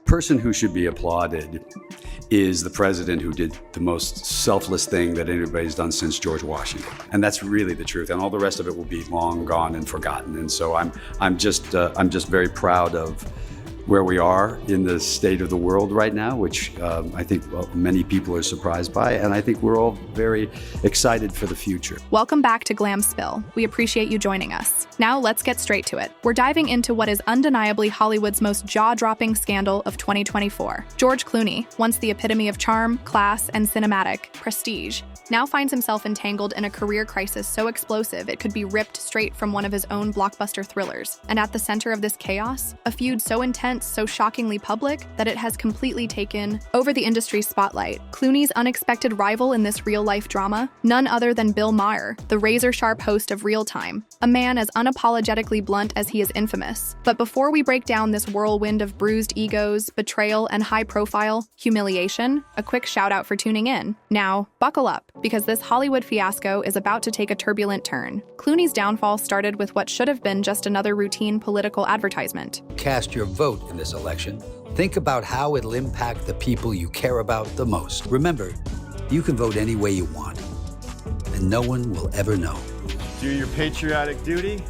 Person who should be applauded is the president who did the most selfless thing that anybody's done since George Washington. And that's really the truth. And all the rest of it will be long gone and forgotten. And so I'm just very proud of where we are in the state of the world right now, which I think many people are surprised by. And I think we're all very excited for the future. Welcome back to Glam Spill. We appreciate you joining us. Now let's get straight to it. We're diving into what is undeniably Hollywood's most jaw-dropping scandal of 2024. George Clooney, once the epitome of charm, class, and cinematic prestige, now finds himself entangled in a career crisis so explosive it could be ripped straight from one of his own blockbuster thrillers. And at the center of this chaos, a feud so intense, so shockingly public, that it has completely taken over the industry's spotlight. Clooney's unexpected rival in this real-life drama? None other than Bill Maher, the razor-sharp host of Real Time, a man as unapologetically blunt as he is infamous. But before we break down this whirlwind of bruised egos, betrayal, and high-profile humiliation, a quick shout-out for tuning in. Now, buckle up, because this Hollywood fiasco is about to take a turbulent turn. Clooney's downfall started with what should have been just another routine political advertisement. Cast your vote in this election. Think about how it'll impact the people you care about the most. Remember, you can vote any way you want, and no one will ever know. Do your patriotic duty?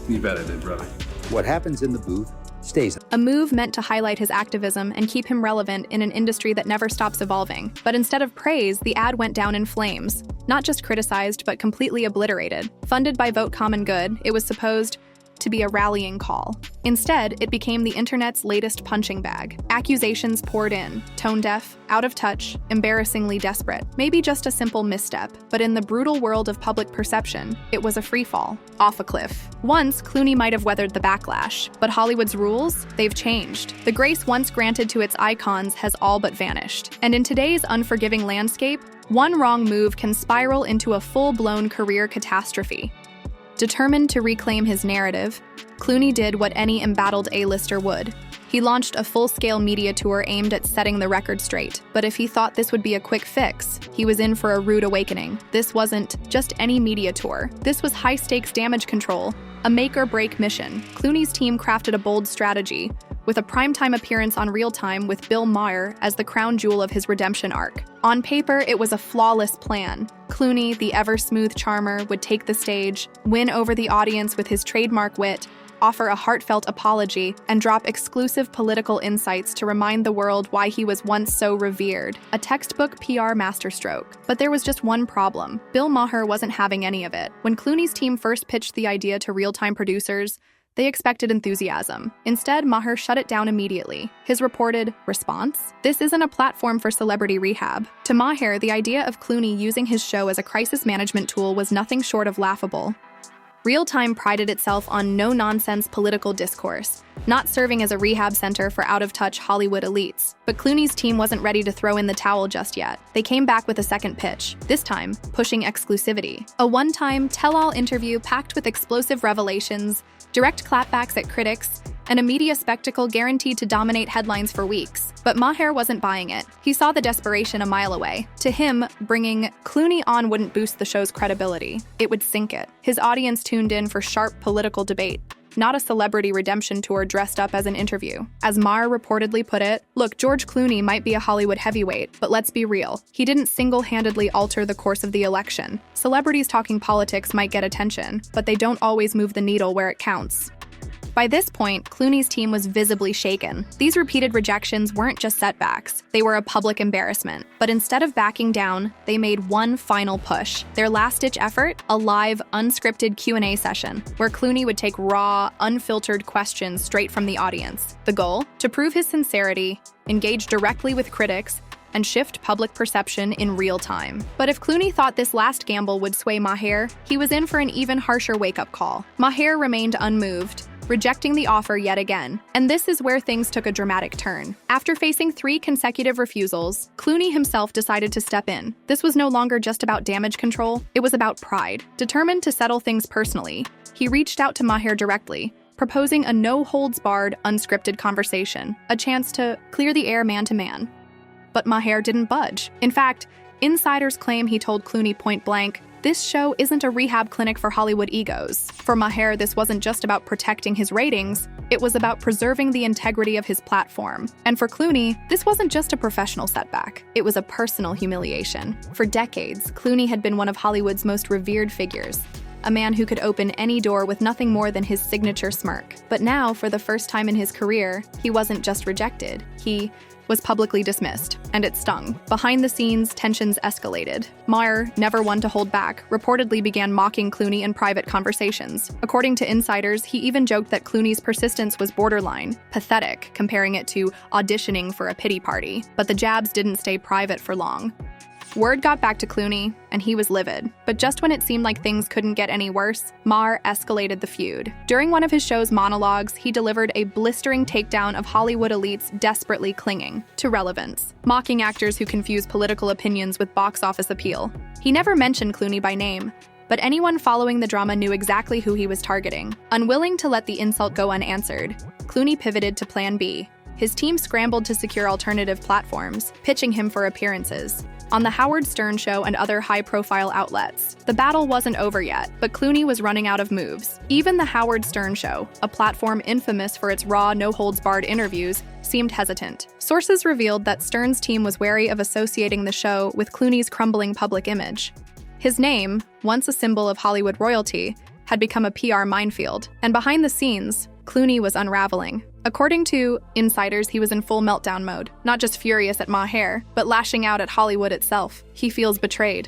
You bet I did, brother. What happens in the booth stays. A move meant to highlight his activism and keep him relevant in an industry that never stops evolving. But instead of praise, the ad went down in flames. Not just criticized, but completely obliterated. Funded by Vote Common Good, it was supposed to be a rallying call. Instead, it became the internet's latest punching bag. Accusations poured in, tone-deaf, out of touch, embarrassingly desperate. Maybe just a simple misstep, but in the brutal world of public perception, it was a freefall, off a cliff. Once, Clooney might have weathered the backlash, but Hollywood's rules, they've changed. The grace once granted to its icons has all but vanished. And in today's unforgiving landscape, one wrong move can spiral into a full-blown career catastrophe. Determined to reclaim his narrative, Clooney did what any embattled A-lister would. He launched a full-scale media tour aimed at setting the record straight. But if he thought this would be a quick fix, he was in for a rude awakening. This wasn't just any media tour. This was high-stakes damage control, a make-or-break mission. Clooney's team crafted a bold strategy, with a primetime appearance on Real Time with Bill Maher as the crown jewel of his redemption arc. On paper, it was a flawless plan. Clooney, the ever-smooth charmer, would take the stage, win over the audience with his trademark wit, offer a heartfelt apology, and drop exclusive political insights to remind the world why he was once so revered. A textbook PR masterstroke. But there was just one problem. Bill Maher wasn't having any of it. When Clooney's team first pitched the idea to Real Time producers, they expected enthusiasm. Instead, Maher shut it down immediately. His reported response? This isn't a platform for celebrity rehab. To Maher, the idea of Clooney using his show as a crisis management tool was nothing short of laughable. Real Time prided itself on no-nonsense political discourse, not serving as a rehab center for out-of-touch Hollywood elites. But Clooney's team wasn't ready to throw in the towel just yet. They came back with a second pitch, this time pushing exclusivity. A one-time, tell-all interview packed with explosive revelations, direct clapbacks at critics, and a media spectacle guaranteed to dominate headlines for weeks. But Maher wasn't buying it. He saw the desperation a mile away. To him, bringing Clooney on wouldn't boost the show's credibility. It would sink it. His audience tuned in for sharp political debate, not a celebrity redemption tour dressed up as an interview. As Maher reportedly put it, look, George Clooney might be a Hollywood heavyweight, but let's be real. He didn't single-handedly alter the course of the election. Celebrities talking politics might get attention, but they don't always move the needle where it counts. By this point, Clooney's team was visibly shaken. These repeated rejections weren't just setbacks, they were a public embarrassment. But instead of backing down, they made one final push. Their last-ditch effort? A live, unscripted Q&A session, where Clooney would take raw, unfiltered questions straight from the audience. The goal? To prove his sincerity, engage directly with critics, and shift public perception in real time. But if Clooney thought this last gamble would sway Maher, he was in for an even harsher wake-up call. Maher remained unmoved, rejecting the offer yet again. And this is where things took a dramatic turn. After facing 3 consecutive refusals, Clooney himself decided to step in. This was no longer just about damage control, it was about pride. Determined to settle things personally, he reached out to Maher directly, proposing a no-holds-barred, unscripted conversation, a chance to clear the air man-to-man. But Maher didn't budge. In fact, insiders claim he told Clooney point-blank, This show isn't a rehab clinic for Hollywood egos. For Maher, this wasn't just about protecting his ratings, it was about preserving the integrity of his platform. And for Clooney, this wasn't just a professional setback, it was a personal humiliation. For decades, Clooney had been one of Hollywood's most revered figures, a man who could open any door with nothing more than his signature smirk. But now, for the first time in his career, he wasn't just rejected, he was publicly dismissed, and it stung. Behind the scenes, tensions escalated. Maher, never one to hold back, reportedly began mocking Clooney in private conversations. According to insiders, he even joked that Clooney's persistence was borderline pathetic, comparing it to auditioning for a pity party. But the jabs didn't stay private for long. Word got back to Clooney, and he was livid. But just when it seemed like things couldn't get any worse, Maher escalated the feud. During one of his show's monologues, he delivered a blistering takedown of Hollywood elites desperately clinging to relevance, mocking actors who confuse political opinions with box office appeal. He never mentioned Clooney by name, but anyone following the drama knew exactly who he was targeting. Unwilling to let the insult go unanswered, Clooney pivoted to Plan B. His team scrambled to secure alternative platforms, pitching him for appearances on The Howard Stern Show and other high-profile outlets. The battle wasn't over yet, but Clooney was running out of moves. Even The Howard Stern Show, a platform infamous for its raw, no-holds-barred interviews, seemed hesitant. Sources revealed that Stern's team was wary of associating the show with Clooney's crumbling public image. His name, once a symbol of Hollywood royalty, had become a PR minefield, and behind the scenes, Clooney was unraveling. According to insiders, he was in full meltdown mode, not just furious at Maher, but lashing out at Hollywood itself. He feels betrayed.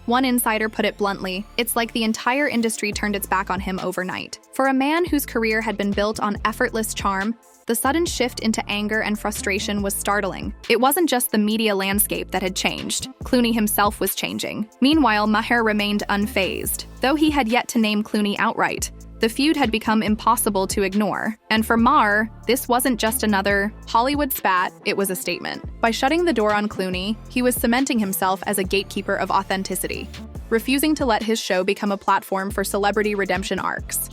One insider put it bluntly, it's like the entire industry turned its back on him overnight. For a man whose career had been built on effortless charm, the sudden shift into anger and frustration was startling. It wasn't just the media landscape that had changed. Clooney himself was changing. Meanwhile, Maher remained unfazed. Though he had yet to name Clooney outright, the feud had become impossible to ignore. And for Maher, this wasn't just another Hollywood spat, it was a statement. By shutting the door on Clooney, he was cementing himself as a gatekeeper of authenticity, refusing to let his show become a platform for celebrity redemption arcs.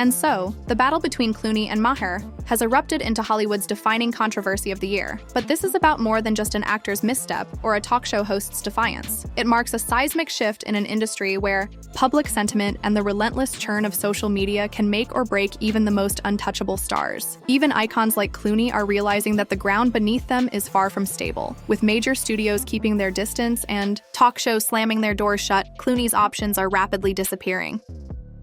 And so, the battle between Clooney and Maher has erupted into Hollywood's defining controversy of the year. But this is about more than just an actor's misstep or a talk show host's defiance. It marks a seismic shift in an industry where public sentiment and the relentless churn of social media can make or break even the most untouchable stars. Even icons like Clooney are realizing that the ground beneath them is far from stable. With major studios keeping their distance and talk shows slamming their doors shut, Clooney's options are rapidly disappearing.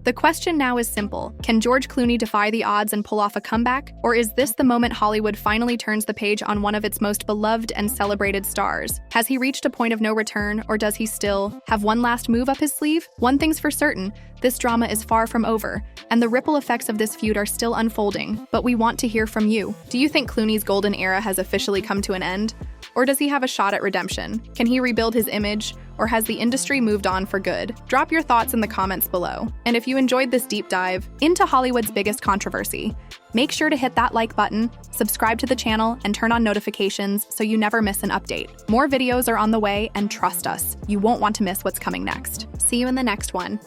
The question now is simple. Can George Clooney defy the odds and pull off a comeback? Or is this the moment Hollywood finally turns the page on one of its most beloved and celebrated stars? Has he reached a point of no return, or does he still have one last move up his sleeve? One thing's for certain, this drama is far from over, and the ripple effects of this feud are still unfolding. But we want to hear from you. Do you think Clooney's golden era has officially come to an end? Or does he have a shot at redemption? Can he rebuild his image? Or has the industry moved on for good? Drop your thoughts in the comments below. And if you enjoyed this deep dive into Hollywood's biggest controversy, make sure to hit that like button, subscribe to the channel, and turn on notifications so you never miss an update. More videos are on the way, and trust us, you won't want to miss what's coming next. See you in the next one.